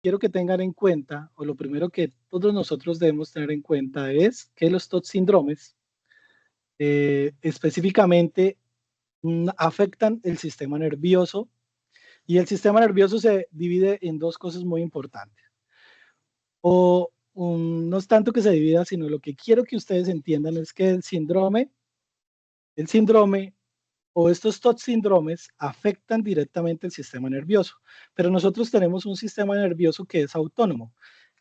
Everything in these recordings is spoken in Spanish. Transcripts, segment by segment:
quiero que tengan en cuenta, o lo primero que todos nosotros debemos tener en cuenta es que los TOT síndromes específicamente afectan el sistema nervioso y el sistema nervioso se divide en dos cosas muy importantes. No es tanto que se divida, sino lo que quiero que ustedes entiendan es que el síndrome o estos TOT síndromes afectan directamente el sistema nervioso, pero nosotros tenemos un sistema nervioso que es autónomo.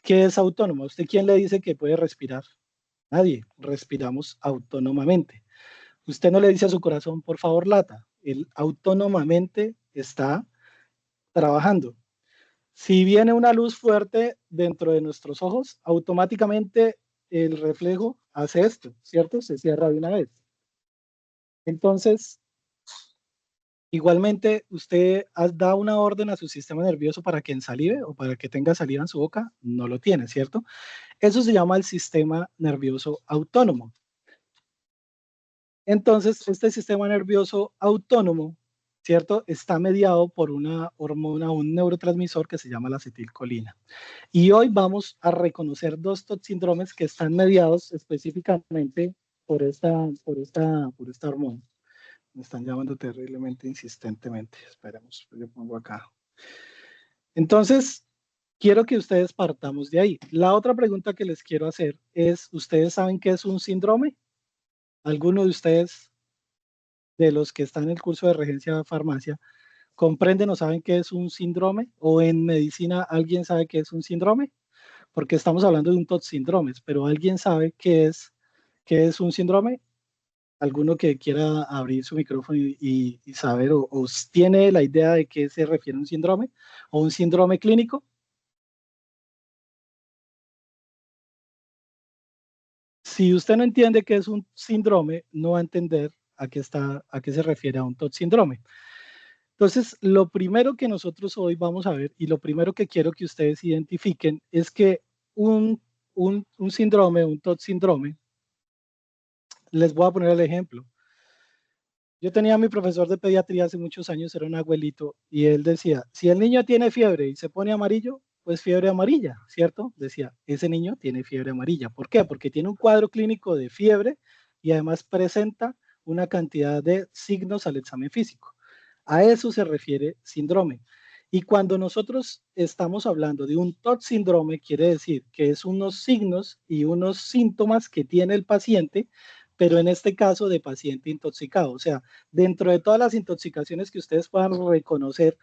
¿Qué es autónomo? ¿Usted quién le dice que puede respirar? Nadie, respiramos autónomamente. Usted no le dice a su corazón, por favor, lata. Él autónomamente está trabajando. Si viene una luz fuerte dentro de nuestros ojos, automáticamente el reflejo hace esto, ¿cierto? Se cierra de una vez. Entonces, igualmente, usted da una orden a su sistema nervioso para que ensalive o para que tenga saliva en su boca, no lo tiene, ¿cierto? Eso se llama el sistema nervioso autónomo. Entonces, este sistema nervioso autónomo, ¿cierto? Está mediado por una hormona, un neurotransmisor que se llama la acetilcolina. Y hoy vamos a reconocer dos TOT síndromes que están mediados específicamente por esta hormona. Me están llamando terriblemente insistentemente. Esperemos, yo pongo acá. Entonces, quiero que ustedes partamos de ahí. La otra pregunta que les quiero hacer es, ¿ustedes saben qué es un síndrome? ¿Alguno de ustedes, de los que están en el curso de regencia de farmacia, comprenden o saben qué es un síndrome? ¿O en medicina alguien sabe qué es un síndrome? Porque estamos hablando de un TOT síndromes, pero ¿alguien sabe qué es un síndrome? ¿Alguno que quiera abrir su micrófono y saber o tiene la idea de qué se refiere un síndrome o un síndrome clínico? Si usted no entiende qué es un síndrome, no va a entender a qué se refiere a un TOT síndrome. Entonces, lo primero que nosotros hoy vamos a ver y lo primero que quiero que ustedes identifiquen es que un síndrome, un TOT síndrome, les voy a poner el ejemplo. Yo tenía a mi profesor de pediatría hace muchos años, era un abuelito, y él decía, si el niño tiene fiebre y se pone amarillo, pues fiebre amarilla, ¿cierto? Decía, ese niño tiene fiebre amarilla. ¿Por qué? Porque tiene un cuadro clínico de fiebre y además presenta una cantidad de signos al examen físico. A eso se refiere síndrome. Y cuando nosotros estamos hablando de un TOT síndrome, quiere decir que es unos signos y unos síntomas que tiene el paciente, pero en este caso de paciente intoxicado. O sea, dentro de todas las intoxicaciones que ustedes puedan reconocer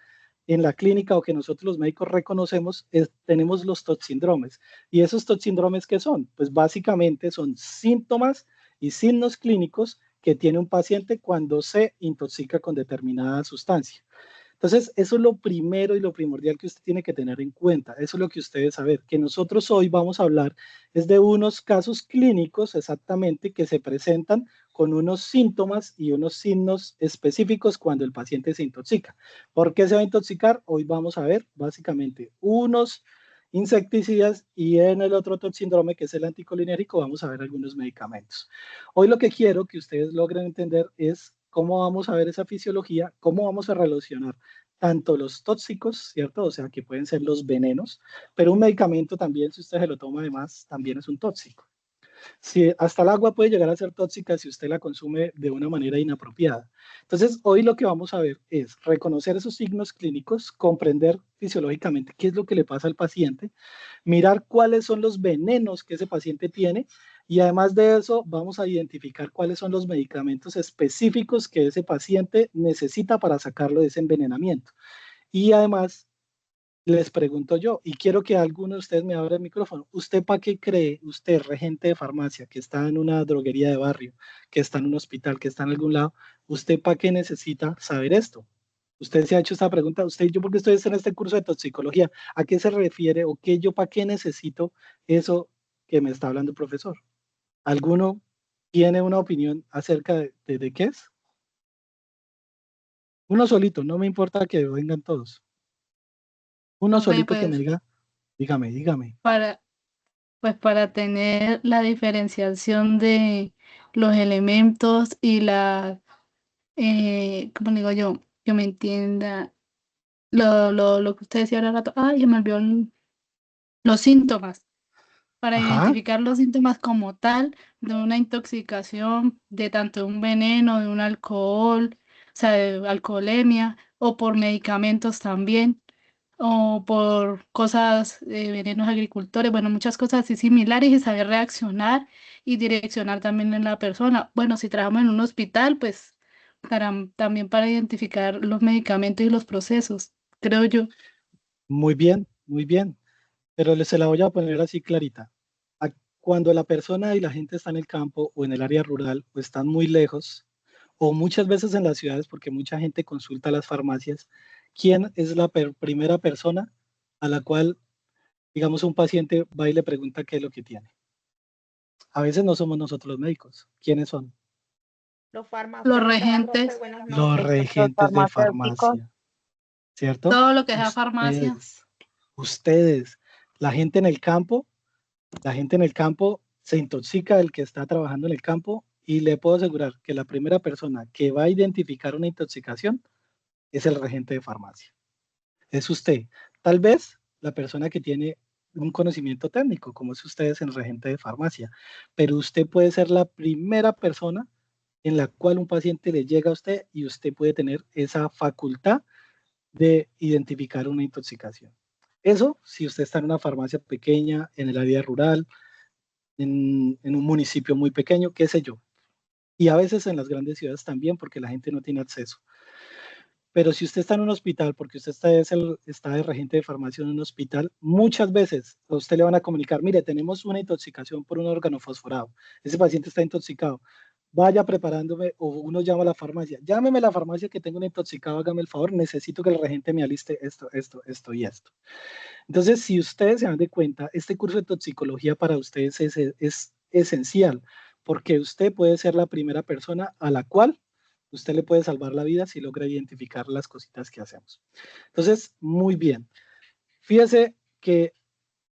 en la clínica o que nosotros los médicos reconocemos, tenemos los toxindromes. ¿Y esos toxindromes qué son? Pues básicamente son síntomas y signos clínicos que tiene un paciente cuando se intoxica con determinada sustancia. Entonces, eso es lo primero y lo primordial que usted tiene que tener en cuenta. Eso es lo que usted debe saber. Que nosotros hoy vamos a hablar es de unos casos clínicos exactamente que se presentan con unos síntomas y unos signos específicos cuando el paciente se intoxica. ¿Por qué se va a intoxicar? Hoy vamos a ver básicamente unos insecticidas y en el otro síndrome que es el anticolinérico vamos a ver algunos medicamentos. Hoy lo que quiero que ustedes logren entender es cómo vamos a ver esa fisiología, cómo vamos a relacionar tanto los tóxicos, ¿cierto? O sea, que pueden ser los venenos, pero un medicamento también, si usted se lo toma además, también es un tóxico. Si hasta el agua puede llegar a ser tóxica si usted la consume de una manera inapropiada. Entonces, hoy lo que vamos a ver es reconocer esos signos clínicos, comprender fisiológicamente qué es lo que le pasa al paciente, mirar cuáles son los venenos que ese paciente tiene y además de eso vamos a identificar cuáles son los medicamentos específicos que ese paciente necesita para sacarlo de ese envenenamiento. Y además les pregunto yo, y quiero que alguno de ustedes me abra el micrófono. ¿Usted para qué cree, usted, regente de farmacia, que está en una droguería de barrio, que está en un hospital, que está en algún lado, usted para qué necesita saber esto? Usted se ha hecho esta pregunta, usted, yo porque estoy en este curso de toxicología, ¿a qué se refiere o qué yo para qué necesito eso que me está hablando el profesor? ¿Alguno tiene una opinión acerca de qué es? Uno solito, no me importa que vengan todos. Uno Ok, solito que me pues diga, dígame, dígame. para, pues para tener la diferenciación de los elementos y ¿cómo digo yo? Que me entienda lo que usted decía ahora rato. Ay, ya me olvidó los síntomas, para Ajá. identificar los síntomas como tal de una intoxicación, de tanto un veneno, de un alcohol, o sea, de alcoholemia, o por medicamentos también, o por cosas, venenos agricultores, bueno, muchas cosas así similares y saber reaccionar y direccionar también en la persona. Bueno, si trabajamos en un hospital, pues también para identificar los medicamentos y los procesos, creo yo. Muy bien, muy bien. Pero se la voy a poner así clarita. A- Cuando la persona y la gente está en el campo o en el área rural o están muy lejos, o muchas veces en las ciudades, porque mucha gente consulta a las farmacias, ¿quién es la primera persona a la cual, digamos, un paciente va y le pregunta qué es lo que tiene? A veces no somos nosotros los médicos. ¿Quiénes son? Los Los farmacéuticos, profe, regentes, buenas Los noches. Los regentes de farmacéuticos. farmacia, ¿cierto? todo lo que sea farmacia. Ustedes, ustedes, la gente en el campo. La gente en el campo se intoxica del que está trabajando en el campo y le puedo asegurar que la primera persona que va a identificar una intoxicación es el regente de farmacia. Es usted. Tal vez la persona que tiene un conocimiento técnico, como es usted es el regente de farmacia, pero usted puede ser la primera persona en la cual un paciente le llega a usted y usted puede tener esa facultad de identificar una intoxicación. Eso si usted está en una farmacia pequeña, en el área rural, en un municipio muy pequeño, qué sé yo. Y a veces en las grandes ciudades también, porque la gente no tiene acceso. Pero si usted está en un hospital, porque usted está de regente de farmacia en un hospital, muchas veces a usted le van a comunicar, mire, tenemos una intoxicación por un órgano fosforado. Ese paciente está intoxicado. Vaya preparándome, o uno llama a la farmacia. Llámeme a la farmacia que tengo un intoxicado, hágame el favor, necesito que el regente me aliste esto y esto. Entonces, si ustedes se dan de cuenta, este curso de toxicología para ustedes es esencial, porque usted puede ser la primera persona a la cual usted le puede salvar la vida si logra identificar las cositas que hacemos. Entonces, muy bien. Fíjese que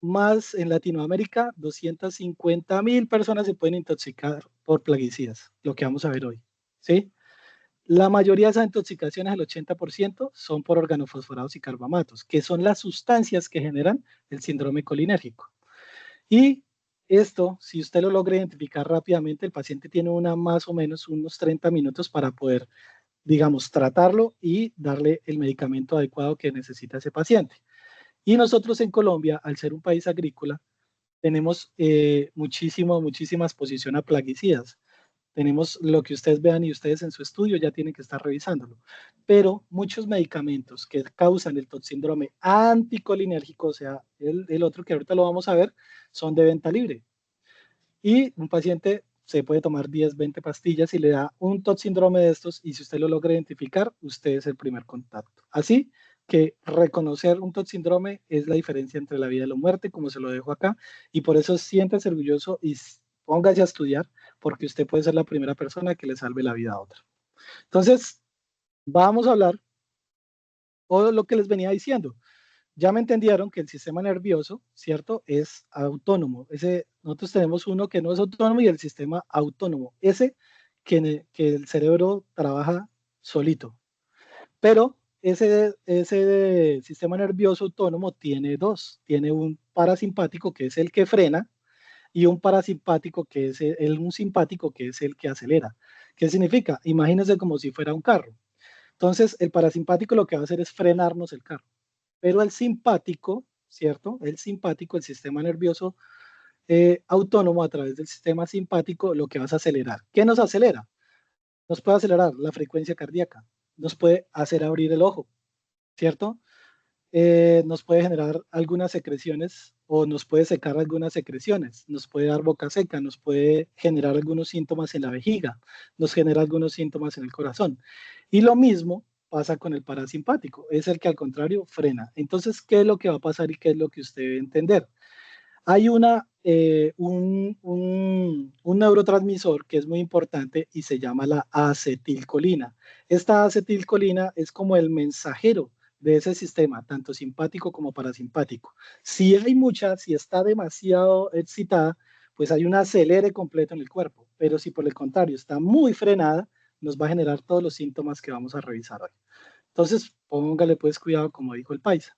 más en Latinoamérica, 250.000 personas se pueden intoxicar por plaguicidas, lo que vamos a ver hoy. ¿Sí? La mayoría de esas intoxicaciones, el 80%, son por organofosforados y carbamatos, que son las sustancias que generan el síndrome colinérgico. Y esto, si usted lo logra identificar rápidamente, el paciente tiene más o menos unos 30 minutos para poder, digamos, tratarlo y darle el medicamento adecuado que necesita ese paciente. Y nosotros en Colombia, al ser un país agrícola, tenemos muchísima exposición a plaguicidas. Tenemos lo que ustedes vean y ustedes en su estudio ya tienen que estar revisándolo. Pero muchos medicamentos que causan el toxíndrome anticolinérgico, o sea, el otro que ahorita lo vamos a ver, son de venta libre. Y un paciente se puede tomar 10, 20 pastillas y le da un toxíndrome de estos y si usted lo logra identificar, usted es el primer contacto. Así que reconocer un toxíndrome es la diferencia entre la vida y la muerte, como se lo dejo acá, y por eso siéntase orgulloso y póngase a estudiar, porque usted puede ser la primera persona que le salve la vida a otra. Entonces, vamos a hablar, o lo que les venía diciendo, ya me entendieron que el sistema nervioso, ¿cierto? Es autónomo. Nosotros tenemos uno que no es autónomo y el sistema autónomo. Ese que el cerebro trabaja solito. Pero ese sistema nervioso autónomo tiene dos. Tiene un parasimpático que es el que frena y un parasimpático que es un simpático que es el que acelera. ¿Qué significa? Imagínense como si fuera un carro. Entonces, el parasimpático lo que va a hacer es frenarnos el carro. Pero el simpático, ¿cierto? El simpático, el sistema nervioso autónomo a través del sistema simpático, lo que va a acelerar. ¿Qué nos acelera? Nos puede acelerar la frecuencia cardíaca, nos puede hacer abrir el ojo, ¿cierto? Nos puede generar algunas secreciones o nos puede secar algunas secreciones, nos puede dar boca seca, nos puede generar algunos síntomas en la vejiga, nos genera algunos síntomas en el corazón. Y lo mismo pasa con el parasimpático, es el que al contrario frena. Entonces, ¿qué es lo que va a pasar y qué es lo que usted debe entender? Hay un neurotransmisor que es muy importante y se llama la acetilcolina. Esta acetilcolina es como el mensajero de ese sistema, tanto simpático como parasimpático. Si hay mucha, si está demasiado excitada, pues hay un acelere completo en el cuerpo, pero si por el contrario está muy frenada, nos va a generar todos los síntomas que vamos a revisar hoy. Entonces, póngale pues cuidado, como dijo el paisa.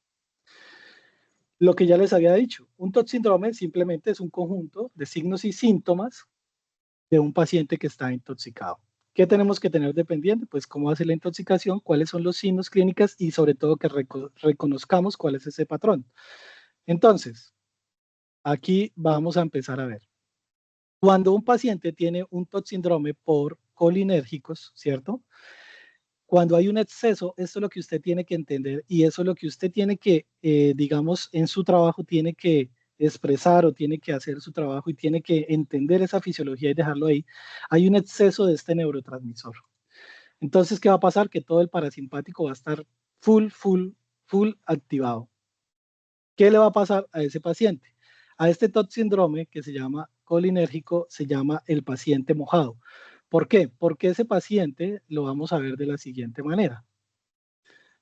Lo que ya les había dicho, un TOC síndrome simplemente es un conjunto de signos y síntomas de un paciente que está intoxicado. ¿Qué tenemos que tener dependiente? Pues cómo hace la intoxicación, cuáles son los signos clínicos y sobre todo que reconozcamos cuál es ese patrón. Entonces, aquí vamos a empezar a ver. Cuando un paciente tiene un TOC síndrome por colinérgicos, ¿cierto? Cuando hay un exceso, esto es lo que usted tiene que entender y eso es lo que usted tiene que, digamos, en su trabajo tiene que expresar o tiene que hacer su trabajo y tiene que entender esa fisiología y dejarlo ahí. Hay un exceso de este neurotransmisor. Entonces, ¿qué va a pasar? Que todo el parasimpático va a estar full activado. ¿Qué le va a pasar a ese paciente? A este TOC síndrome que se llama colinérgico, se llama el paciente mojado. ¿Por qué? Porque ese paciente lo vamos a ver de la siguiente manera.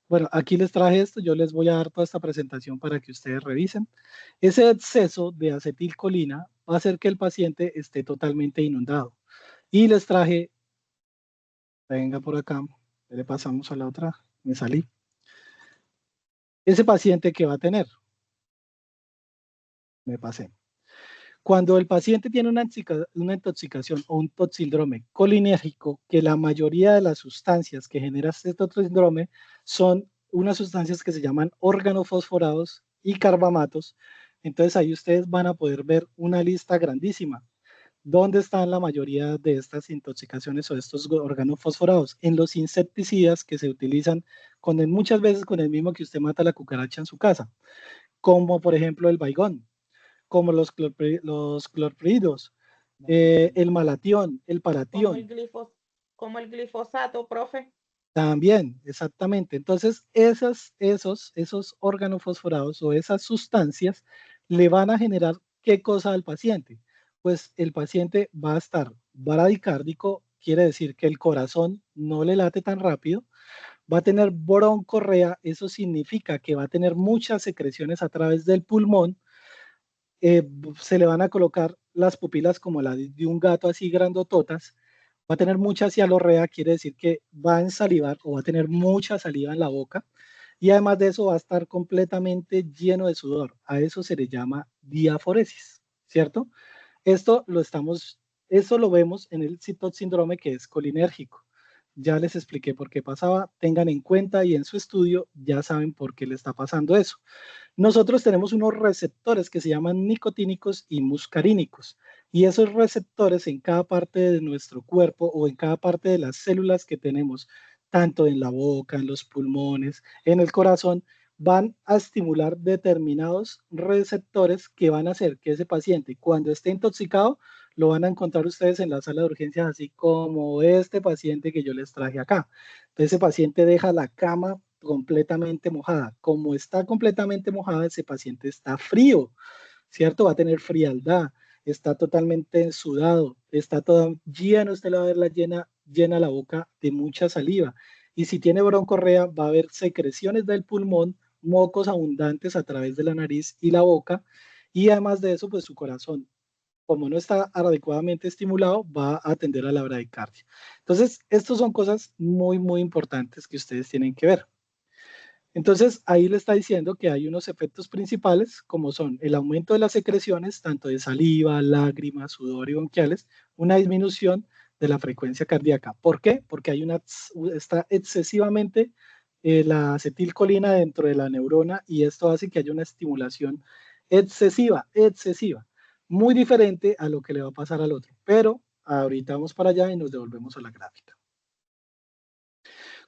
Bueno, aquí les traje esto, yo les voy a dar toda esta presentación para que ustedes revisen. Ese exceso de acetilcolina va a hacer que el paciente esté totalmente inundado. Y les traje, venga por acá, le pasamos a la otra, me salí. Ese paciente que va a tener, me pasé. Cuando el paciente tiene una intoxicación o un toxíndrome colinérgico, que la mayoría de las sustancias que genera este toxíndrome son unas sustancias que se llaman organofosforados y carbamatos, entonces ahí ustedes van a poder ver una lista grandísima. ¿Dónde están la mayoría de estas intoxicaciones o estos organofosforados? En los insecticidas que se utilizan muchas veces con el mismo que usted mata la cucaracha en su casa, como por ejemplo el baigón, como los clorpiridos, el malatión, el Como paratión, como el glifosato, profe. también, exactamente. Entonces, esos órganos fosforados o esas sustancias le van a generar ¿qué cosa al paciente? Pues el paciente va a estar bradicárdico, quiere decir que el corazón no le late tan rápido, va a tener broncorrea, eso significa que va a tener muchas secreciones a través del pulmón, se le van a colocar las pupilas como la de un gato así grandototas, va a tener mucha cialorrea, quiere decir que va a ensalivar o va a tener mucha saliva en la boca y además de eso va a estar completamente lleno de sudor. A eso se le llama diaforesis, ¿cierto? Esto eso lo vemos en el síndrome que es colinérgico. Ya les expliqué por qué pasaba, tengan en cuenta y en su estudio ya saben por qué le está pasando eso. Nosotros tenemos unos receptores que se llaman nicotínicos y muscarínicos. Y esos receptores en cada parte de nuestro cuerpo o en cada parte de las células que tenemos, tanto en la boca, en los pulmones, en el corazón, van a estimular determinados receptores que van a hacer que ese paciente, cuando esté intoxicado, lo van a encontrar ustedes en la sala de urgencias, así como este paciente que yo les traje acá. Entonces, ese paciente deja la cama completamente mojada. Como está completamente mojada, ese paciente está frío, ¿cierto? Va a tener frialdad, está totalmente sudado, está todo lleno, usted le va a ver llena la boca de mucha saliva. Y si tiene broncorrea, va a haber secreciones del pulmón, mocos abundantes a través de la nariz y la boca. Y además de eso, pues su corazón, como no está adecuadamente estimulado, va a atender a la bradicardia. Entonces, estas son cosas muy importantes que ustedes tienen que ver. Entonces, ahí le está diciendo que hay unos efectos principales, como son el aumento de las secreciones, tanto de saliva, lágrimas, sudor y bronquiales, una disminución de la frecuencia cardíaca. ¿Por qué? Porque está excesivamente la acetilcolina dentro de la neurona y esto hace que haya una estimulación excesiva, muy diferente a lo que le va a pasar al otro. Pero ahorita vamos para allá y nos devolvemos a la gráfica.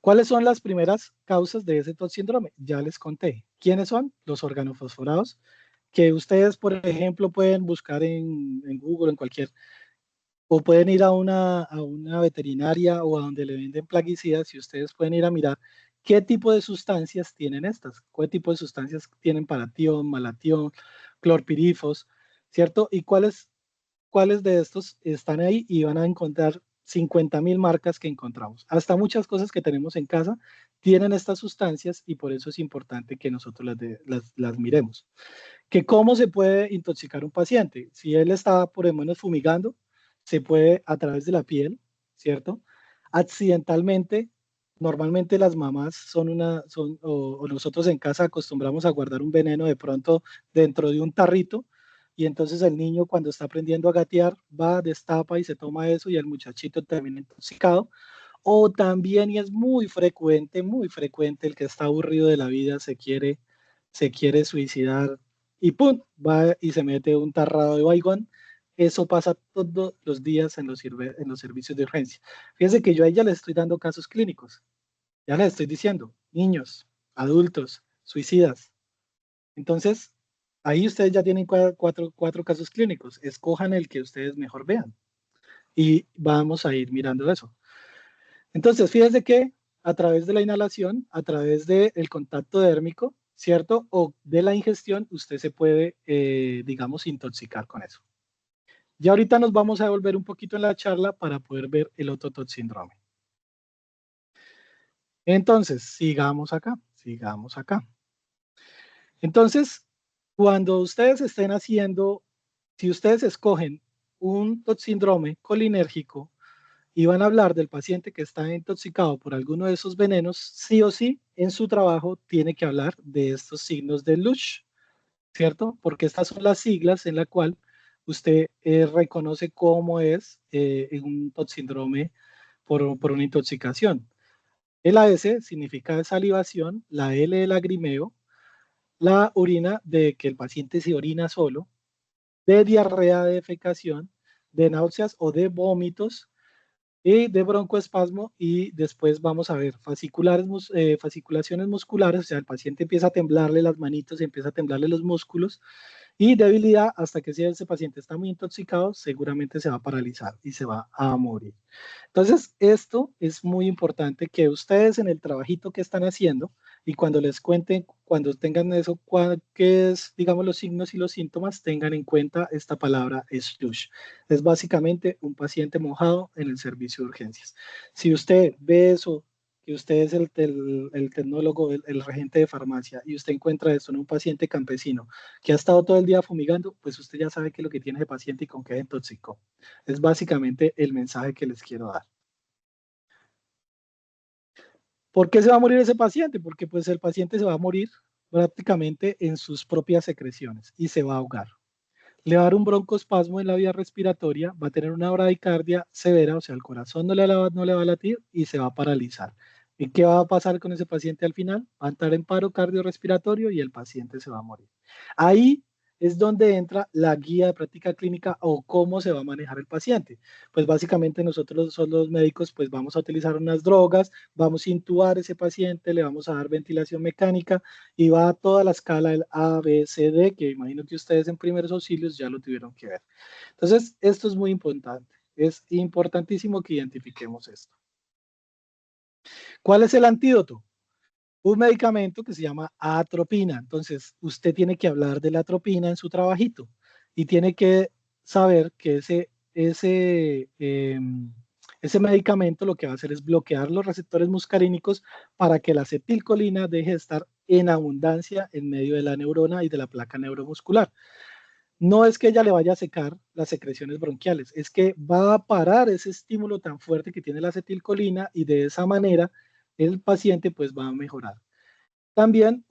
¿Cuáles son las primeras causas de ese síndrome? Ya les conté. ¿Quiénes son? Los organofosforados, que ustedes, por ejemplo, pueden buscar en Google, en cualquier, o pueden ir a una veterinaria o a donde le venden plaguicidas y ustedes pueden ir a mirar qué tipo de sustancias tienen estas, qué tipo de sustancias tienen paratión, malatión, clorpirifos, ¿cierto? Y cuáles de estos están ahí y van a encontrar 50.000 marcas que encontramos. Hasta muchas cosas que tenemos en casa tienen estas sustancias y por eso es importante que nosotros las miremos. Que ¿cómo se puede intoxicar un paciente? Si él está, por lo menos, fumigando, se puede a través de la piel, ¿cierto? Accidentalmente, normalmente las mamás o nosotros en casa acostumbramos a guardar un veneno de pronto dentro de un tarrito y entonces el niño cuando está aprendiendo a gatear va, destapa y se toma eso y el muchachito termina intoxicado. O también, y es muy frecuente, el que está aburrido de la vida se quiere suicidar y ¡pum! Va y se mete un tarrado de Baygon. Eso pasa todos los días en en los servicios de urgencia. Fíjense que yo a ella le estoy dando casos clínicos. Ya les estoy diciendo, niños, adultos, suicidas. Entonces, ahí ustedes ya tienen cuatro casos clínicos. Escojan el que ustedes mejor vean. Y vamos a ir mirando eso. Entonces, fíjense que a través de la inhalación, a través del contacto dérmico, ¿cierto? O de la ingestión, usted se puede, digamos, intoxicar con eso. Ya ahorita nos vamos a devolver un poquito en la charla para poder ver el Ototot síndrome. Entonces, sigamos acá, sigamos acá. Entonces, cuando ustedes estén haciendo, si ustedes escogen un TOT síndrome colinérgico y van a hablar del paciente que está intoxicado por alguno de esos venenos, sí o sí, en su trabajo tiene que hablar de estos signos de Lush, ¿cierto? Porque estas son las siglas en la cual usted reconoce cómo es un TOT síndrome por una intoxicación. El AS significa salivación, la L de lagrimeo, la orina de que el paciente se orina solo, de diarrea de defecación, de náuseas o de vómitos, y de broncoespasmo, y después vamos a ver fasciculaciones musculares, o sea, el paciente empieza a temblarle las manitos, empieza a temblarle los músculos, y debilidad hasta que si ese paciente está muy intoxicado, seguramente se va a paralizar y se va a morir. Entonces, esto es muy importante que ustedes en el trabajito que están haciendo y cuando les cuenten, cuando tengan eso, qué es, digamos, los signos y los síntomas, tengan en cuenta esta palabra slush. Es básicamente un paciente mojado en el servicio de urgencias. Si usted ve eso, que usted es el tecnólogo, el regente de farmacia, y usted encuentra esto en un paciente campesino que ha estado todo el día fumigando, pues usted ya sabe qué es lo que tiene ese paciente y con qué intoxicó. Es básicamente el mensaje que les quiero dar. ¿Por qué se va a morir ese paciente? Porque pues el paciente se va a morir prácticamente en sus propias secreciones y se va a ahogar. Le va a dar un broncoespasmo en la vía respiratoria, va a tener una bradicardia severa, o sea, el corazón no le va a latir y se va a paralizar. ¿Y qué va a pasar con ese paciente al final? Va a entrar en paro cardiorrespiratorio y el paciente se va a morir. Ahí es donde entra la guía de práctica clínica o cómo se va a manejar el paciente. Pues básicamente nosotros los médicos pues vamos a utilizar unas drogas, vamos a intubar a ese paciente, le vamos a dar ventilación mecánica y va a toda la escala del A, B, C, D, que imagino que ustedes en primeros auxilios ya lo tuvieron que ver. Entonces, esto es muy importante. Es importantísimo que identifiquemos esto. ¿Cuál es el antídoto? Un medicamento que se llama atropina. Entonces, usted tiene que hablar de la atropina en su trabajito y tiene que saber que ese medicamento lo que va a hacer es bloquear los receptores muscarínicos para que la acetilcolina deje de estar en abundancia en medio de la neurona y de la placa neuromuscular. No es que ella le vaya a secar las secreciones bronquiales, es que va a parar ese estímulo tan fuerte que tiene la acetilcolina y de esa manera el paciente pues va a mejorar. También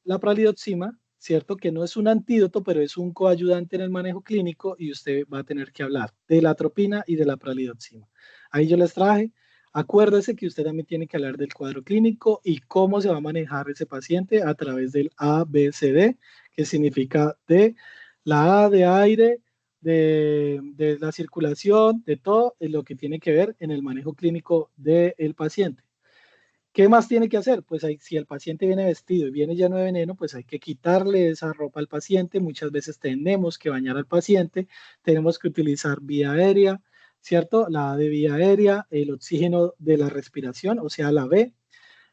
la pralidoxima, ¿cierto? Que no es un antídoto, pero es un coayudante en el manejo clínico y usted va a tener que hablar de la atropina y de la pralidoxima. Ahí yo les traje. Acuérdese que usted también tiene que hablar del cuadro clínico y cómo se va a manejar ese paciente a través del ABCD, que significa de la A de aire, de la circulación, de todo lo que tiene que ver en el manejo clínico del paciente. ¿Qué más tiene que hacer? Pues si el paciente viene vestido y viene lleno de veneno, pues hay que quitarle esa ropa al paciente. Muchas veces tenemos que bañar al paciente, tenemos que utilizar vía aérea, ¿cierto? La A de vía aérea, el oxígeno de la respiración, o sea, la B.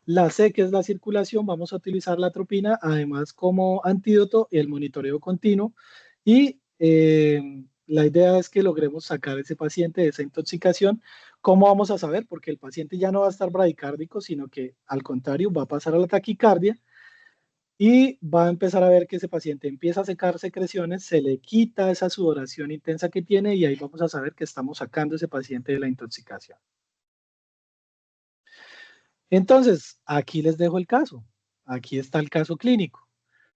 La C, que es la circulación, vamos a utilizar la atropina, además como antídoto, el monitoreo continuo. Y la idea es que logremos sacar a ese paciente de esa intoxicación. ¿Cómo vamos a saber? Porque el paciente ya no va a estar bradicárdico, sino que al contrario va a pasar a la taquicardia y va a empezar a ver que ese paciente empieza a secar secreciones, se le quita esa sudoración intensa que tiene y ahí vamos a saber que estamos sacando a ese paciente de la intoxicación. Entonces, aquí les dejo el caso. Aquí está el caso clínico.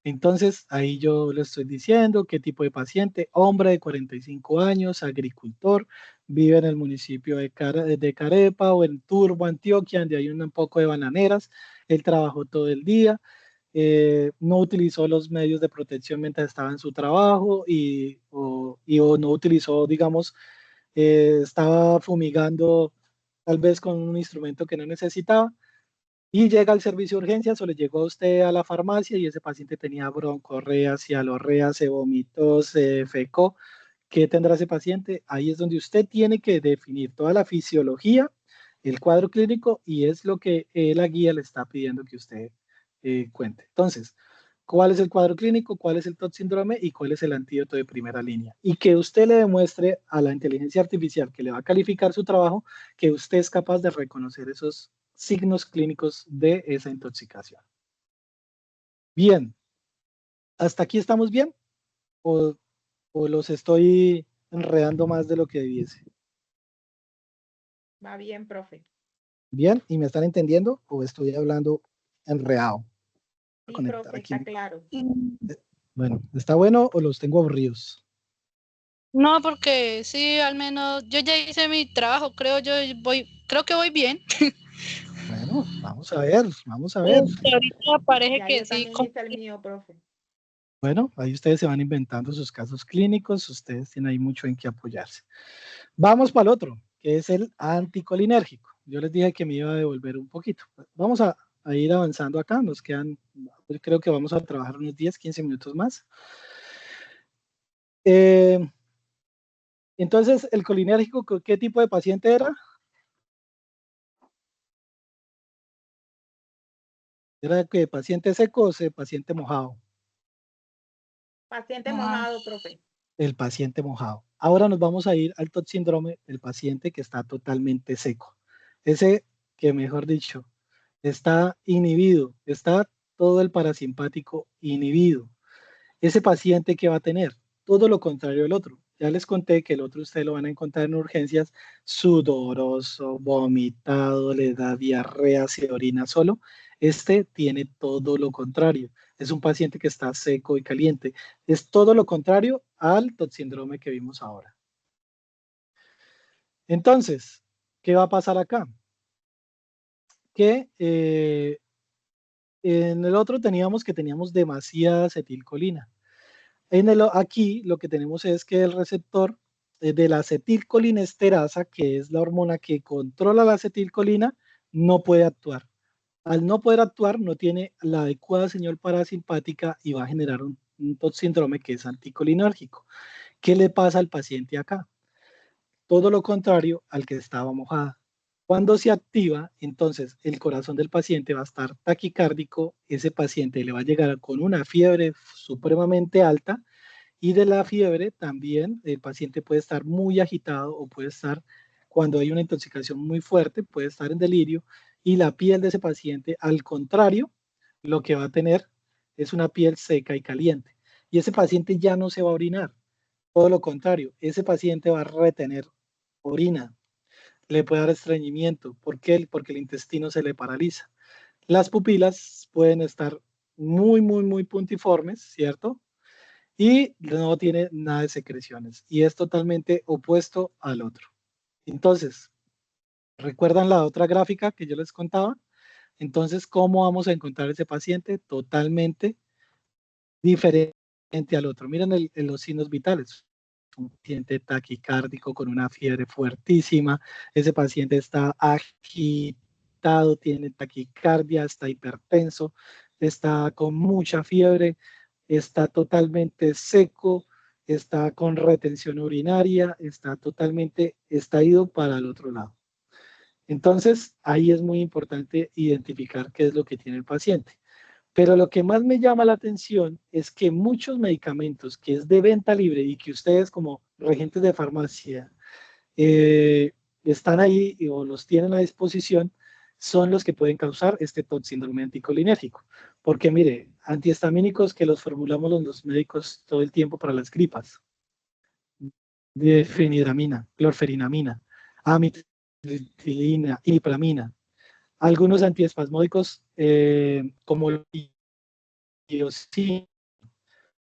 Entonces, ahí yo le estoy diciendo qué tipo de paciente, hombre de 45 años, agricultor, vive en el municipio de Carepa o en Turbo, Antioquia, donde hay un poco de bananeras. Él trabajó todo el día, no utilizó los medios de protección mientras estaba en su trabajo o no utilizó, digamos, estaba fumigando tal vez con un instrumento que no necesitaba y llega al servicio de urgencias o le llegó a usted a la farmacia y ese paciente tenía broncorrea, cialorrea, se vomitó, se defecó. ¿Qué tendrá ese paciente? Ahí es donde usted tiene que definir toda la fisiología, el cuadro clínico y es lo que la guía le está pidiendo que usted cuente. Entonces, ¿cuál es el cuadro clínico? ¿Cuál es el TOT síndrome? ¿Y cuál es el antídoto de primera línea? Y que usted le demuestre a la inteligencia artificial que le va a calificar su trabajo que usted es capaz de reconocer esos signos clínicos de esa intoxicación. Bien, ¿hasta aquí estamos bien? ¿O, o los estoy enredando más de lo que debiese? Va bien, profe. Bien, ¿y me están entendiendo o estoy hablando enredado? Voy a Sí, conectar profe, aquí. está claro. Bueno, ¿está bueno o los tengo aburridos? No, porque sí, al menos yo ya hice mi trabajo, creo que voy bien. Bueno, vamos a ver, vamos a ver. Ahorita parece Ya que yo sí. también hice el mío, profe. Bueno, ahí ustedes se van inventando sus casos clínicos, ustedes tienen ahí mucho en qué apoyarse. Vamos para el otro, que es el anticolinérgico. Yo les dije que me iba a devolver un poquito. Vamos a ir avanzando acá, nos quedan, yo creo que vamos a trabajar unos 10, 15 minutos más. Entonces, el colinérgico, ¿qué tipo de paciente era? ¿Era que paciente seco o paciente mojado? Paciente mojado, profe. El paciente mojado. Ahora nos vamos a ir al TOT síndrome del paciente que está totalmente seco. Ese que, mejor dicho, está inhibido, está todo el parasimpático inhibido. Ese paciente que va a tener todo lo contrario del otro. Ya les conté que el otro ustedes lo van a encontrar en urgencias sudoroso, vomitado, le da diarrea, se orina solo. Este tiene todo lo contrario. Es un paciente que está seco y caliente. Es todo lo contrario al síndrome que vimos ahora. Entonces, ¿qué va a pasar acá? Que en el otro teníamos demasiada acetilcolina. Aquí lo que tenemos es que el receptor de la acetilcolinesterasa, que es la hormona que controla la acetilcolina, no puede actuar. Al no poder actuar, no tiene la adecuada señal parasimpática y va a generar un síndrome que es anticolinérgico. ¿Qué le pasa al paciente acá? Todo lo contrario al que estaba mojada. Cuando se activa, entonces el corazón del paciente va a estar taquicárdico, ese paciente le va a llegar con una fiebre supremamente alta y de la fiebre también el paciente puede estar muy agitado o puede estar, cuando hay una intoxicación muy fuerte, puede estar en delirio y la piel de ese paciente, al contrario, lo que va a tener es una piel seca y caliente. Y ese paciente ya no se va a orinar. Todo lo contrario, ese paciente va a retener orina, le puede dar estreñimiento. ¿Por qué? Porque el intestino se le paraliza. Las pupilas pueden estar muy puntiformes, ¿cierto? Y no tiene nada de secreciones y es totalmente opuesto al otro. Entonces, ¿recuerdan la otra gráfica que yo les contaba? Entonces, ¿cómo vamos a encontrar ese paciente? Totalmente diferente al otro. Miren los signos vitales. Un paciente taquicárdico con una fiebre fuertísima, ese paciente está agitado, tiene taquicardia, está hipertenso, está con mucha fiebre, está totalmente seco, está con retención urinaria, está ido para el otro lado. Entonces, ahí es muy importante identificar qué es lo que tiene el paciente. Pero lo que más me llama la atención es que muchos medicamentos que es de venta libre y que ustedes como regentes de farmacia eh, están ahí o los tienen a disposición, son los que pueden causar este síndrome anticolinérgico. Porque mire, antihistamínicos que los formulamos los médicos todo el tiempo para las gripas, de fenidramina, clorferinamina, amitriptilina, imipramina, Algunos antiespasmódicos como el diosina,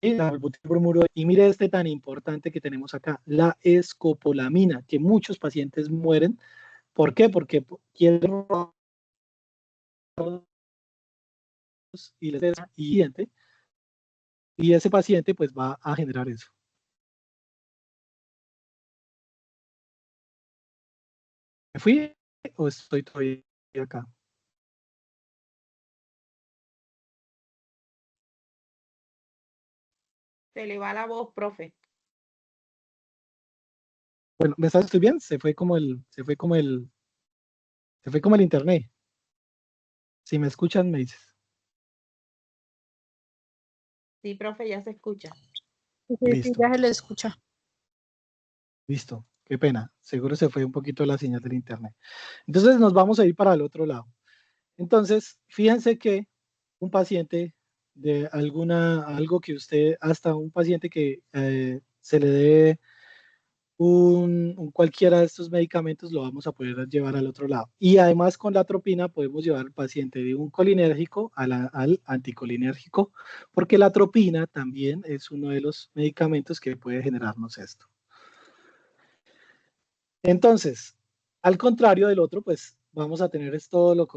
la albuterol, y mire este tan importante que tenemos acá, la escopolamina, que muchos pacientes mueren. ¿Por qué? Porque quieren y les y ese paciente pues va a generar eso. ¿Me fui o estoy todavía acá? Se le va la voz, profe. Bueno, ¿estoy bien? Se fue como el internet. Si me escuchan, me dices. Sí, profe, ya se escucha. Sí, Listo, ya se le escucha. listo. Qué pena. Seguro se fue un poquito la señal del internet. Entonces nos vamos a ir para el otro lado. Entonces, fíjense que un paciente de algo que usted, hasta un paciente que se le dé cualquiera de estos medicamentos, lo vamos a poder llevar al otro lado. Y además con la atropina podemos llevar al paciente de un colinérgico al anticolinérgico, porque la atropina también es uno de los medicamentos que puede generarnos esto. Entonces, al contrario del otro, pues vamos a tener todo lo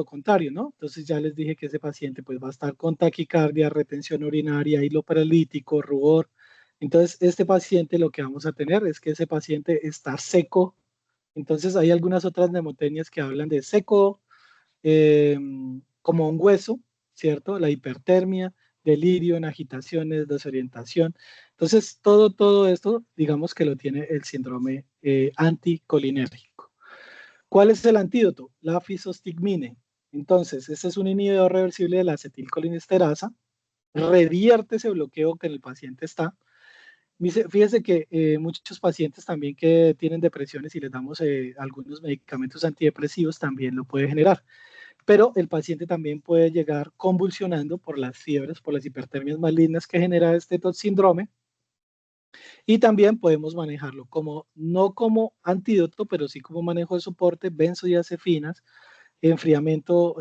contrario, ¿no? Entonces ya les dije que ese paciente pues va a estar con taquicardia, retención urinaria, hilo paralítico, rubor. Entonces, este paciente lo que vamos a tener es que ese paciente está seco. Entonces, hay algunas otras mnemotecnias que hablan de seco, eh, como un hueso, ¿cierto? La hipertermia, delirio, en agitaciones, desorientación. Entonces, todo esto, digamos que lo tiene el síndrome anticolinérgico. ¿Cuál es el antídoto? La fisostigmine. Entonces, este es un inhibidor reversible de la acetilcolinesterasa, revierte ese bloqueo que en el paciente está. Fíjese que muchos pacientes también que tienen depresiones y les damos algunos medicamentos antidepresivos también lo puede generar, pero el paciente también puede llegar convulsionando por las fiebres, por las hipertermias malignas que genera este TOT síndrome, y también podemos manejarlo como, no como antídoto, pero sí como manejo de soporte, benzodiazepinas, enfriamiento,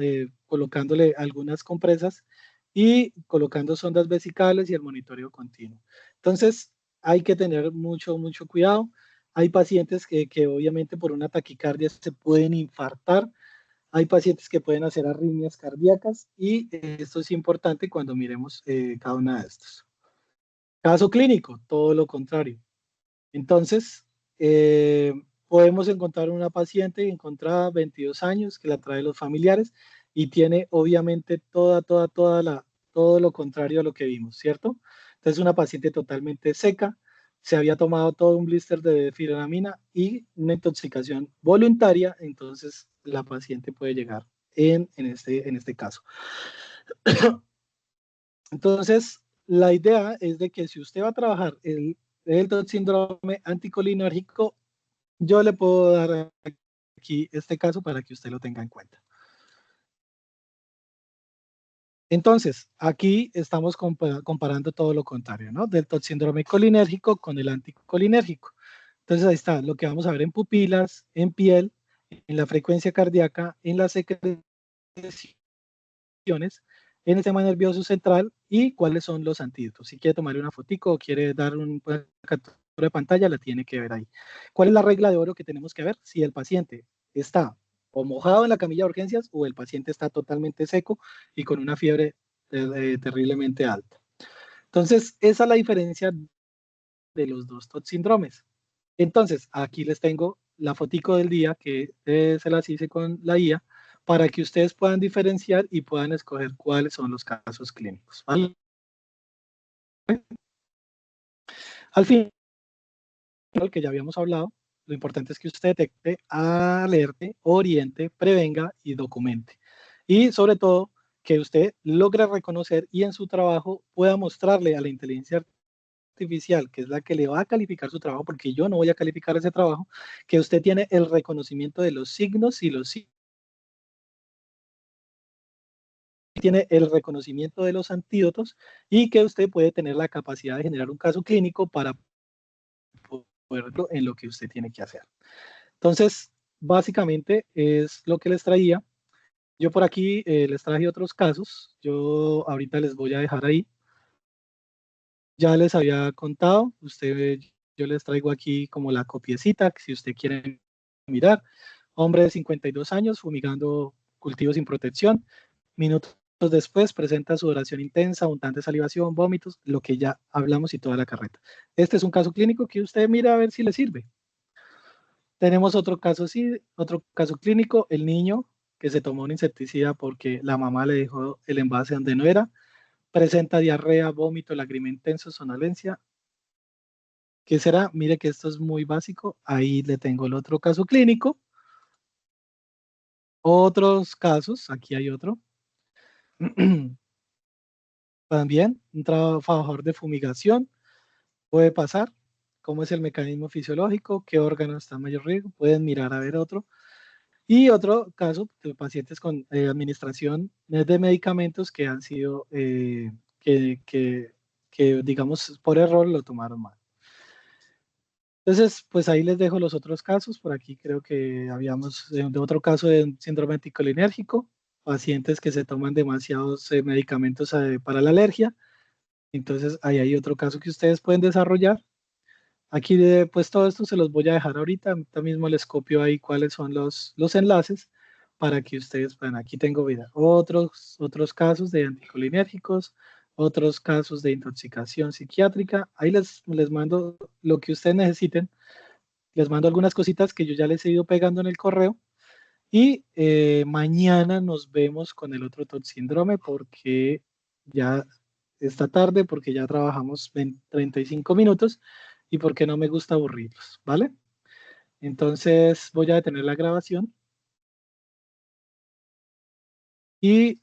colocándole algunas compresas y colocando sondas vesicales y el monitoreo continuo. Entonces, hay que tener mucho cuidado. Hay pacientes que obviamente por una taquicardia se pueden infartar. Hay pacientes que pueden hacer arritmias cardíacas y esto es importante cuando miremos cada una de estos. Caso clínico, todo lo contrario. Entonces, podemos encontrar una paciente encontrada 22 años que la trae los familiares y tiene obviamente todo lo contrario a lo que vimos, ¿cierto? Entonces, una paciente totalmente seca, se había tomado todo un blister de fironamina y una intoxicación voluntaria, entonces la paciente puede llegar en este caso. Entonces, la idea es de que si usted va a trabajar el TOT síndrome anticolinérgico, yo le puedo dar aquí este caso para que usted lo tenga en cuenta. Entonces, aquí estamos comparando todo lo contrario, ¿no? Del TOT síndrome colinérgico con el anticolinérgico. Entonces, ahí está lo que vamos a ver en pupilas, en piel, en la frecuencia cardíaca, en las secreciones, en el sistema nervioso central y cuáles son los antídotos. Si quiere tomar una fotico o quiere dar una captura de pantalla, la tiene que ver ahí. ¿Cuál es la regla de oro que tenemos que ver? Si el paciente está o mojado en la camilla de urgencias o el paciente está totalmente seco y con una fiebre terriblemente alta. Entonces, esa es la diferencia de los dos TOT síndromes. Entonces, aquí les tengo la fotico del día que se las hice con la IA para que ustedes puedan diferenciar y puedan escoger cuáles son los casos clínicos, ¿vale? Al final, lo que ya habíamos hablado, lo importante es que usted detecte, alerte, oriente, prevenga y documente. Y sobre todo, que usted logre reconocer y en su trabajo pueda mostrarle a la inteligencia artificial, que es la que le va a calificar su trabajo, porque yo no voy a calificar ese trabajo, que usted tiene el reconocimiento de los signos y los tiene el reconocimiento de los antídotos y que usted puede tener la capacidad de generar un caso clínico para poderlo en lo que usted tiene que hacer. Entonces, básicamente es lo que les traía. Yo por aquí les traje otros casos. Yo ahorita les voy a dejar ahí. Ya les había contado, yo les traigo aquí como la copiecita, que si usted quiere mirar. Hombre de 52 años fumigando cultivos sin protección. Minutos después presenta sudoración intensa, abundante salivación, vómitos, lo que ya hablamos y toda la carreta. Este es un caso clínico que usted mira a ver si le sirve. Tenemos otro caso, sí, otro caso clínico, el niño que se tomó un insecticida porque la mamá le dejó el envase donde no era, presenta diarrea, vómito, lágrima intensa, somnolencia. ¿Qué será? Mire que esto es muy básico. Ahí le tengo el otro caso clínico. Otros casos, aquí hay otro. También un trabajador de fumigación puede pasar. ¿Cómo es el mecanismo fisiológico? ¿Qué órgano está en mayor riesgo? Pueden mirar a ver otro. Y otro caso de pacientes con administración de medicamentos que han sido, que digamos por error lo tomaron mal. Entonces, pues ahí les dejo los otros casos. Por aquí creo que habíamos de otro caso de síndrome anticolinérgico, pacientes que se toman demasiados medicamentos para la alergia. Entonces, ahí hay otro caso que ustedes pueden desarrollar. Aquí, pues todo esto se los voy a dejar ahorita. Ahorita mismo les copio ahí cuáles son los enlaces para que ustedes puedan. Aquí tengo otros casos de anticolinérgicos, otros casos de intoxicación psiquiátrica. Ahí les mando lo que ustedes necesiten. Les mando algunas cositas que yo ya les he ido pegando en el correo. Y mañana nos vemos con el otro TOT síndrome porque ya esta tarde, porque ya trabajamos 35 minutos y porque no me gusta aburrirlos, ¿vale? Entonces voy a detener la grabación y